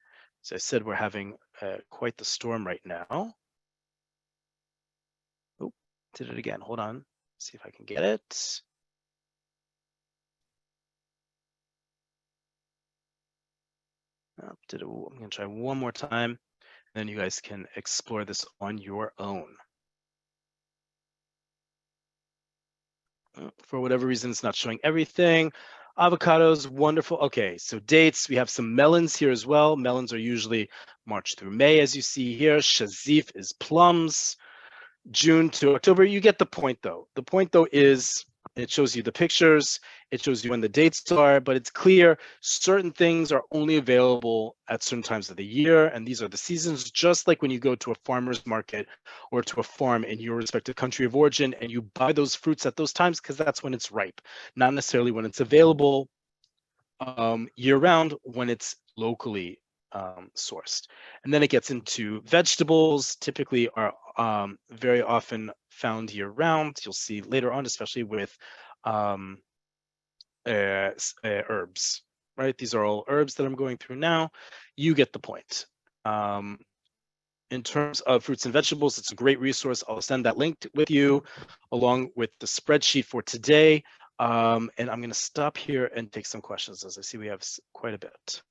as I said, we're having quite the storm right now. Oh, did it again, hold on, see if I can get it. I'm gonna try one more time, then you guys can explore this on your own. For whatever reason, it's not showing everything. Avocados, wonderful. Okay, so dates, we have some melons here as well. Melons are usually March through May, as you see here. Shazif is plums. June to October, you get the point though. The point though is it shows you the pictures, it shows you when the dates are, but it's clear certain things are only available at certain times of the year, and these are the seasons, just like when you go to a farmer's market or to a farm in your respective country of origin and you buy those fruits at those times because that's when it's ripe, not necessarily when it's available year-round, when it's locally sourced. And then it gets into vegetables, typically are very often found year-round. You'll see later on, especially with herbs, right? These are all herbs that I'm going through now. You get the point. In terms of fruits and vegetables, it's a great resource. I'll send that link with you along with the spreadsheet for today. And I'm going to stop here and take some questions as I see we have quite a bit.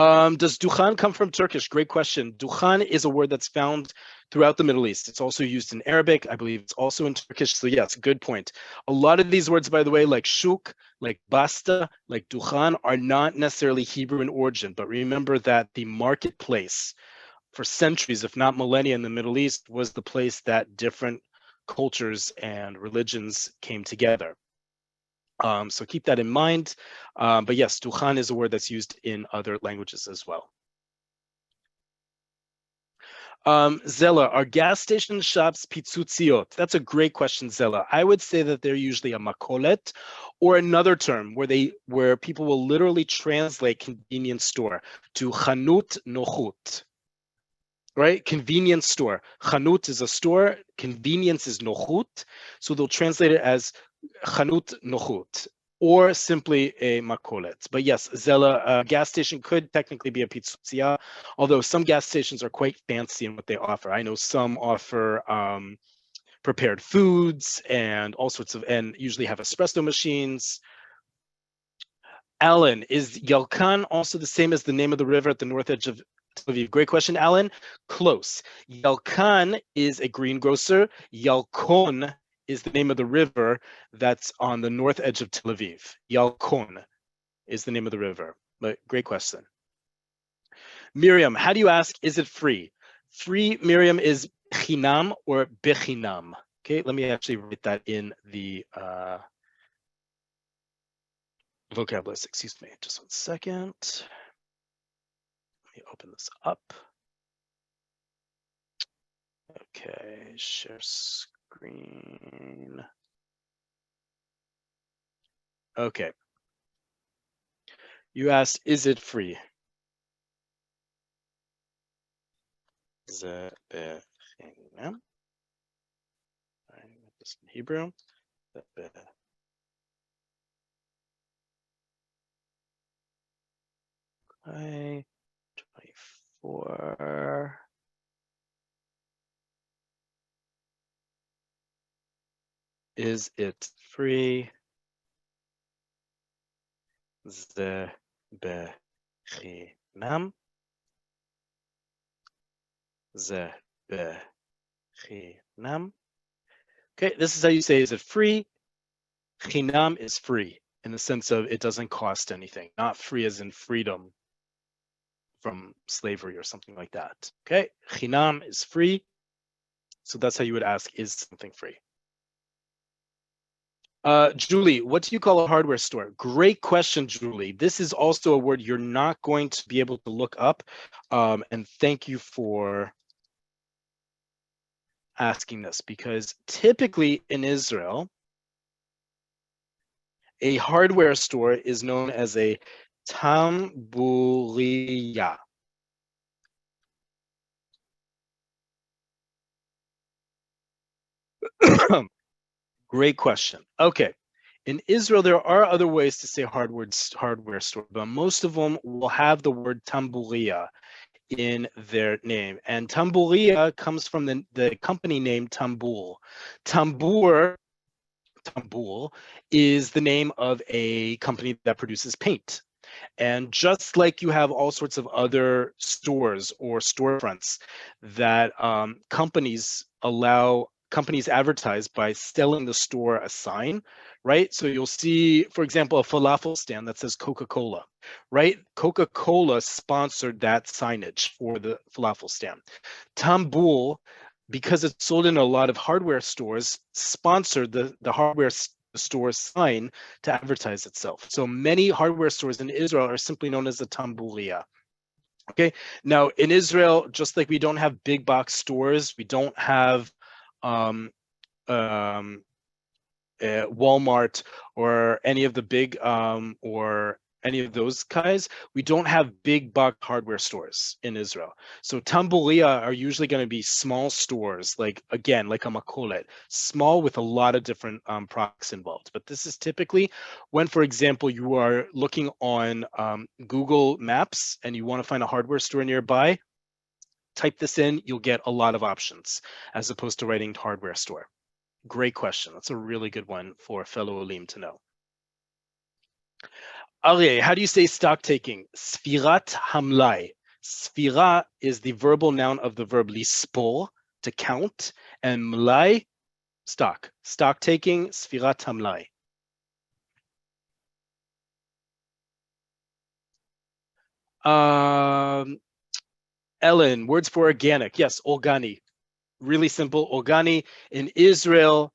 Does dukhan come from Turkish? Great question. Dukhan is a word that's found throughout the Middle East. It's also used in Arabic. I believe it's also in Turkish. So yes, good point. A lot of these words, by the way, like shuk, like basta, like dukhan, are not necessarily Hebrew in origin. But remember that the marketplace for centuries, if not millennia, in the Middle East was the place that different cultures and religions came together. So keep that in mind. But yes, dukhan is a word that's used in other languages as well. Zella, are gas station shops pizzuzziot? That's a great question, Zella. I would say that they're usually a makolet or another term where people will literally translate convenience store to chanut nochut. Right? Convenience store. Chanut is a store. Convenience is nochut. So they'll translate it as chanut nochut or simply a makolet. But yes, Zella, a gas station could technically be a pizzeria, although some gas stations are quite fancy in what they offer. I know some offer prepared foods and all sorts of, and usually have espresso machines. Alan, is Yalkan also the same as the name of the river at the north edge of Tel Aviv? Great question, Alan. Close. Yalkan is a greengrocer. Yalkon is the name of the river that's on the north edge of Tel Aviv. Yalkon is the name of the river. But great question. Miriam, how do you ask, is it free? Free, Miriam, is chinam or bechinam. Okay, let me actually write that in the vocabulary. Excuse me, just 1 second. Let me open this up. Okay, share screen. Okay. You asked, is it free? This in Hebrew. Okay, 24. Is it free? Ze bechinam. Ze bechinam. Okay, this is how you say, is it free? Chinam is free in the sense of it doesn't cost anything, not free as in freedom from slavery or something like that. Okay, chinam is free. So that's how you would ask, is something free? Julie, what do you call a hardware store? Great question, Julie. This is also a word you're not going to be able to look up. And thank you for asking this, because typically in Israel, a hardware store is known as a tamburiya. Great question. Okay. In Israel, there are other ways to say hardware store, but most of them will have the word tamburiya in their name. And tamburiya comes from the company name Tambul. Tambul is the name of a company that produces paint. And just like you have all sorts of other stores or storefronts that companies advertise by selling the store a sign, right? So you'll see, for example, a falafel stand that says Coca-Cola, right? Coca-Cola sponsored that signage for the falafel stand. Tambul, because it's sold in a lot of hardware stores, sponsored the hardware store sign to advertise itself. So many hardware stores in Israel are simply known as the Tamburiya. Okay, now in Israel, just like we don't have big box stores, we don't have Walmart or any of the big or any of those guys, we don't have big box hardware stores in Israel. So Tamburiya are usually going to be small stores, like again, like a makolet, small with a lot of different products involved. But this is typically when, for example, you are looking on Google Maps and you want to find a hardware store nearby, type this in, you'll get a lot of options as opposed to writing hardware store. Great question. That's a really good one for fellow Olim to know. Oleh, how do you say stock taking? Sfirat hamlai. Sfira is the verbal noun of the verb lispor, to count, and mlai, stock. Stock taking, sfirat hamlai. Ellen, words for organic. Yes, organi. Really simple. Organi. In Israel,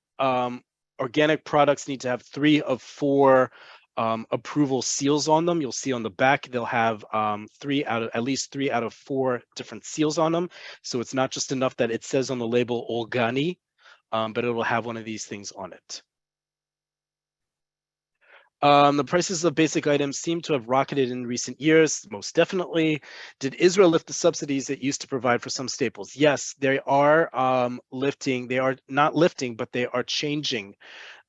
organic products need to have 3 of 4 approval seals on them. You'll see on the back they'll have at least 3 out of 4 different seals on them. So it's not just enough that it says on the label organi, but it will have one of these things on it. The prices of basic items seem to have rocketed in recent years, most definitely. Did Israel lift the subsidies it used to provide for some staples? Yes, they are lifting. They are not lifting, but they are changing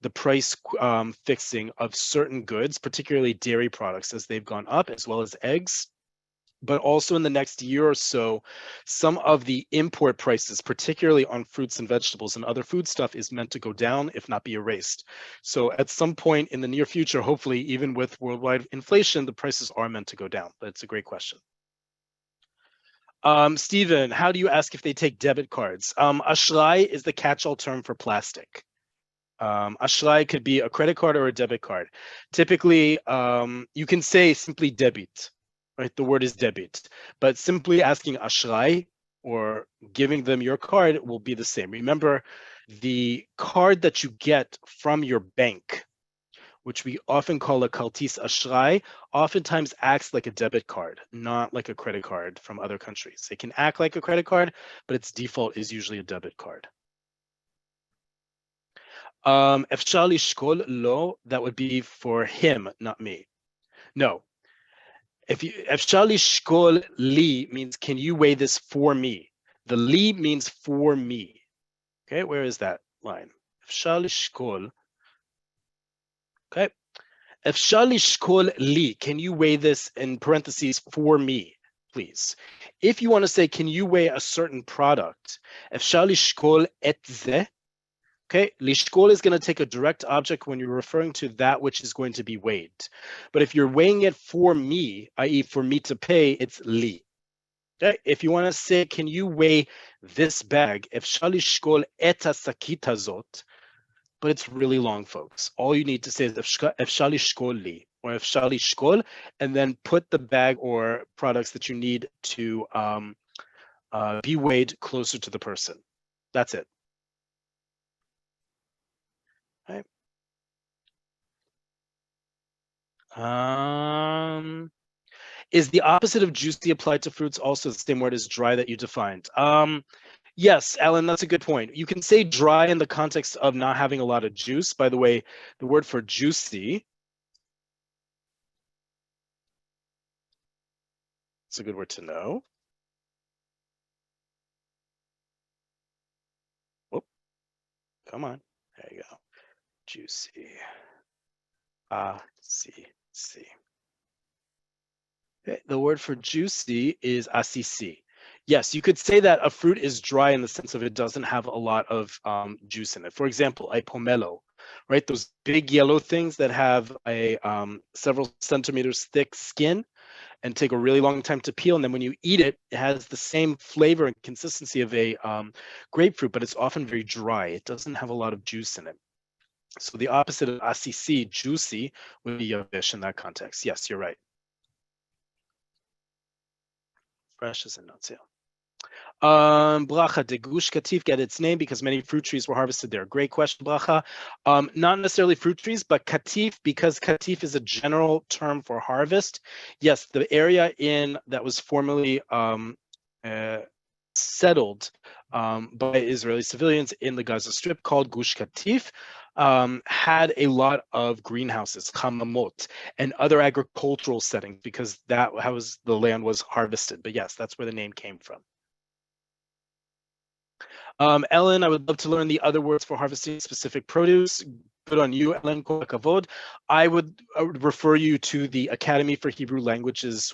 the price fixing of certain goods, particularly dairy products, as they've gone up, as well as eggs. But also in the next year or so, some of the import prices, particularly on fruits and vegetables and other food stuff, is meant to go down, if not be erased. So at some point in the near future, hopefully, even with worldwide inflation, the prices are meant to go down. But it's a great question. Stephen, how do you ask if they take debit cards? Ashrai is the catch-all term for plastic. Ashrai could be a credit card or a debit card. Typically, you can say simply debit, right? The word is debit, but simply asking ashrai or giving them your card will be the same. Remember, the card that you get from your bank, which we often call a kaltis ashrai, oftentimes acts like a debit card, not like a credit card from other countries. It can act like a credit card, but its default is usually a debit card. Efshar lishkol lo, that would be for him, not me. No. If Efshar lishkol li means, can you weigh this for me? The li means for me. Okay, where is that line? Efshar lishkol. Okay. Efshar lishkol li, can you weigh this in parentheses for me, please? If you want to say, can you weigh a certain product? Efshar lishkol et ze. Okay, lishkol is going to take a direct object when you're referring to that which is going to be weighed. But if you're weighing it for me, i.e. for me to pay, it's li. Okay, if you want to say, can you weigh this bag? Efshar lishkol et hasakit hazot, but it's really long, folks. All you need to say is efshar lishkol li, or efshar lishkol, and then put the bag or products that you need to be weighed closer to the person. That's it. Okay. Is the opposite of juicy applied to fruits also the same word as dry that you defined? Yes, Alan, that's a good point. You can say dry in the context of not having a lot of juice. By the way, the word for juicy, it's a good word to know. Whoop, come on. There you go. Juicy. See. Okay, the word for juicy is asisi. Yes, you could say that a fruit is dry in the sense of it doesn't have a lot of juice in it. For example, a pomelo, right? Those big yellow things that have a several centimeters thick skin and take a really long time to peel. And then when you eat it, it has the same flavor and consistency of a grapefruit, but it's often very dry. It doesn't have a lot of juice in it. So the opposite of asisi, juicy, would be yavish in that context. Yes, you're right. Fresh as a nut, yeah. Bracha, did Gush Katif get its name because many fruit trees were harvested there? Great question, Bracha. Not necessarily fruit trees, but Katif, because Katif is a general term for harvest. Yes, the area that was formerly settled by Israeli civilians in the Gaza Strip called Gush Katif had a lot of greenhouses, chamamot, and other agricultural settings because that was the land was harvested. But yes, that's where the name came from. Ellen, I would love to learn the other words for harvesting specific produce. Good on you, Ellen. Kol hakavod. I would refer you to the Academy for Hebrew Languages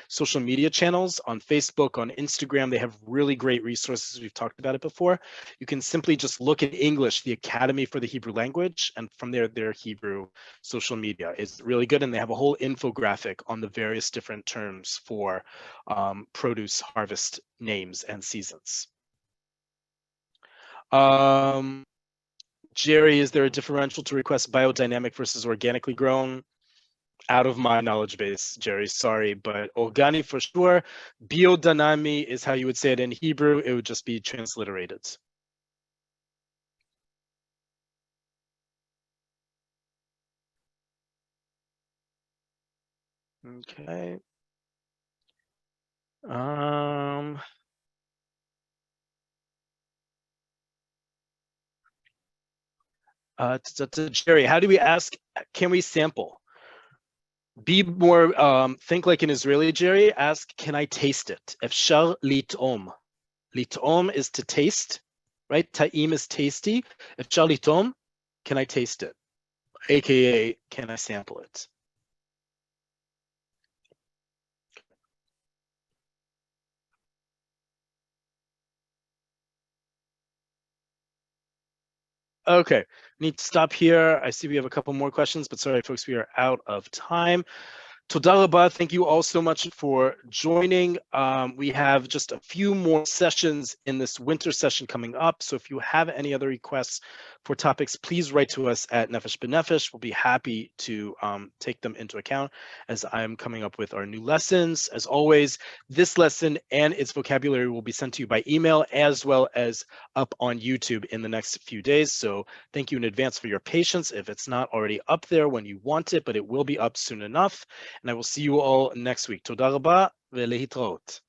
social media channels on Facebook, on Instagram. They have really great resources. We've talked about it before. You can simply just look at English, the Academy for the Hebrew Language, and from there, their Hebrew social media is really good. And they have a whole infographic on the various different terms for produce harvest names and seasons. Jerry, is there a differential to request biodynamic versus organically grown? Out of my knowledge base, Jerry, sorry, but organic for sure. Biodynami is how you would say it in Hebrew. It would just be transliterated. Okay. Jerry, how do we ask, can we sample? Be more, think like an Israeli, Jerry. Ask, can I taste it? Efshar litom. Litom is to taste, right? Ta'im is tasty. Efshar litom, can I taste it? AKA, can I sample it? Okay, need to stop here. I see we have a couple more questions, but sorry, folks, we are out of time. Toda rabah, thank you all so much for joining. We have just a few more sessions in this winter session coming up. So if you have any other requests for topics, please write to us at Nefesh B'Nefesh. We'll be happy to take them into account as I'm coming up with our new lessons. As always, this lesson and its vocabulary will be sent to you by email as well as up on YouTube in the next few days. So thank you in advance for your patience if it's not already up there when you want it, but it will be up soon enough. And I will see you all next week. Toda rabah ve'lehitraot.